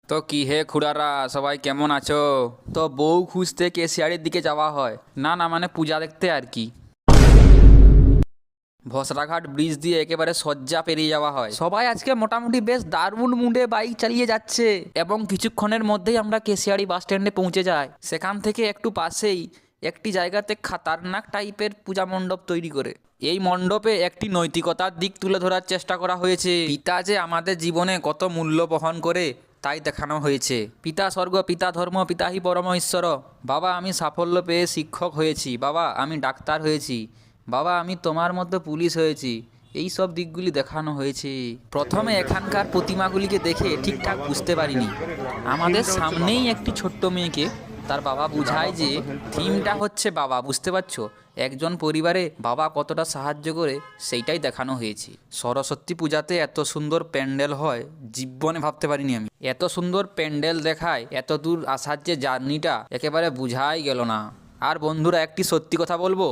তো কি হে খুড়ারা, সবাই কেমন আছো? তো বউ খুঁজতে কেশিয়ারির দিকে যাওয়া হয় না? না মানে পূজা দেখতে আর কি। ভসরাঘাট ব্রিজ দিয়ে একেবারে সজ্জা পেরিয়ে যাওয়া হয়। সবাই আজকে মোটামুটি বেশ দারুণ মুডে বাইক চালিয়ে যাচ্ছে এবং কিছুক্ষণের মধ্যেই আমরা কেশিয়ারি বাস স্ট্যান্ডে পৌঁছে যাই। সেখান থেকে একটু পাশেই একটি জায়গাতে খাতারনাক টাইপের পূজা মণ্ডপ তৈরি করে এই মণ্ডপে একটি নৈতিকতার দিক তুলে ধরার চেষ্টা করা হয়েছে। পিতা যে আমাদের জীবনে কত মূল্য বহন করে তাই দেখানো হয়েছে। পিতা স্বর্গ, পিতা ধর্ম, পিতাহি পরম ঈশ্বর। বাবা আমি সাফল্য পেয়ে শিক্ষক হয়েছি, বাবা আমি ডাক্তার হয়েছি, বাবা আমি তোমার মতো পুলিশ হয়েছি, এই সব দিকগুলি দেখানো হয়েছে। প্রথমে এখানকার প্রতিমাগুলিকে দেখে ঠিকঠাক বুঝতে পারিনি। আমাদের সামনেই একটি ছোট্ট মেয়েকে তার বাবা বুঝায় যে থিমটা হচ্ছে বাবা, বুঝতে পারছো? একজন পরিবারে বাবা কতটা সাহায্য করে সেইটাই দেখানো হয়েছে। সরস্বতী পূজাতে এত সুন্দর প্যান্ডেল হয় জীবনে ভাবতে পারিনি আমি। এত সুন্দর প্যান্ডেল দেখায় এত দূর আসার যে জার্নিটা একেবারে বুঝাই গেল না। আর বন্ধুরা একটি সত্যি কথা বলবো,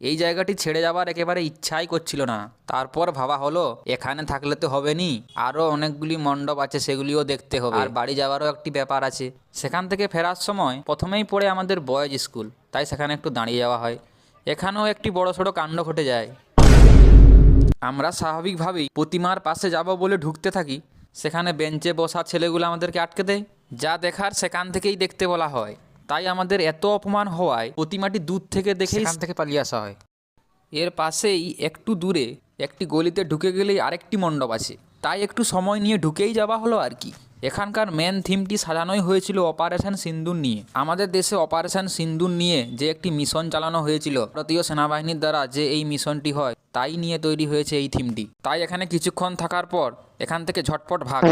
এই জায়গাটি ছেড়ে যাবার একেবারে ইচ্ছাই করছিল না। তারপর ভাবা হলো এখানে থাকলে তো হবে নি, আরও অনেকগুলি মণ্ডপ আছে সেগুলিও দেখতে হবে, আর বাড়ি যাওয়ারও একটি ব্যাপার আছে। সেখান থেকে ফেরার সময় প্রথমেই পড়ে আমাদের বয়েজ স্কুল, তাই সেখানে একটু দাঁড়িয়ে যাওয়া হয়। এখানেও একটি বড়সড় কাণ্ড ঘটে যায়। আমরা স্বাভাবিকভাবেই প্রতিমার পাশে যাব বলে ঢুকতে থাকি, সেখানে বেঞ্চে বসা ছেলেগুলো আমাদেরকে আটকে দেয়। যা দেখার সেখান থেকেই দেখতে বলা হয়। তাই আমাদের এত অপমান হওয়ায় প্রতিমাটি দূর থেকে দেখে সেখান থেকে পালিয়ে আসা হয়। এর পাশেই একটু দূরে একটি গলিতে ঢুকে গেলেই আরেকটি মণ্ডপ আছে, তাই একটু সময় নিয়ে ঢুকেই যাওয়া হলো আর কি। এখানকার মেন থিমটি সাজানোই হয়েছিল অপারেশন সিন্দুর নিয়ে। আমাদের দেশে অপারেশন সিন্দুর নিয়ে যে একটি মিশন চালানো হয়েছিল ভারতীয় সেনাবাহিনীর দ্বারা, যে এই মিশনটি হয় তাই নিয়ে তৈরি হয়েছে এই থিমটি। তাই এখানে কিছুক্ষণ থাকার পর এখান থেকে ঝটপট ভাগ।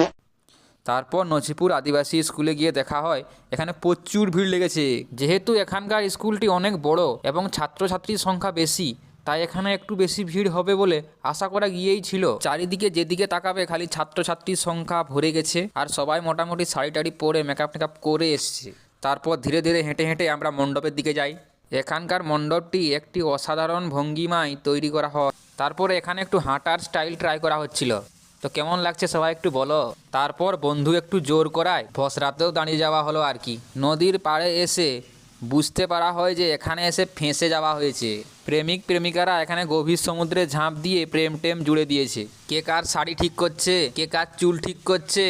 তারপর নছিপুর আদিবাসী স্কুলে গিয়ে দেখা হয় এখানে প্রচুর ভিড় লেগেছে। যেহেতু এখানকার স্কুলটি অনেক বড় এবং ছাত্রছাত্রীর সংখ্যা বেশি, তাই এখানে একটু বেশি ভিড় হবে বলে আশা করা গিয়েই ছিল। চারিদিকে যেদিকে তাকাবে খালি ছাত্রছাত্রীর সংখ্যা ভরে গেছে, আর সবাই মোটামুটি শাড়ি টাড়ি পরে মেকআপ টেকআপ করে এসছে। তারপর ধীরে ধীরে হেঁটে হেঁটে আমরা মণ্ডপের দিকে যাই। এখানকার মণ্ডপটি একটি অসাধারণ ভঙ্গিমায় তৈরি করা হয়। তারপরে এখানে একটু হাঁটার স্টাইল ট্রাই করা হচ্ছিল। তো কেমন লাগছে সবাই একটু বলো। তারপর বন্ধু একটু জোর করায় ভসরাতেও দাঁড়িয়ে যাওয়া হলো আর কি। নদীর পাড়ে এসে বুঝতে পারা হয় যে এখানে এসে ফেঁসে যাওয়া হয়েছে। প্রেমিক প্রেমিকারা এখানে গভীর সমুদ্রে ঝাঁপ দিয়ে প্রেম টেম জুড়ে দিয়েছে। কে কার শাড়ি ঠিক করছে, কে কার চুল ঠিক করছে,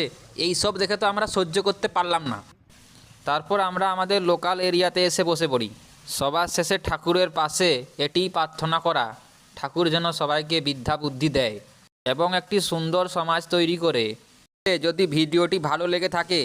এই সব দেখে তো আমরা সহ্য করতে পারলাম না। তারপর আমরা আমাদের লোকাল এরিয়াতে এসে বসে পড়ি। সবার শেষে ঠাকুরের পাশে এটিই প্রার্থনা করা, ঠাকুর যেন সবাইকে বিদ্যা বুদ্ধি দেয় এবং একটি সুন্দর সমাজ তৈরি করে। যদি ভিডিওটি ভালো লেগে থাকে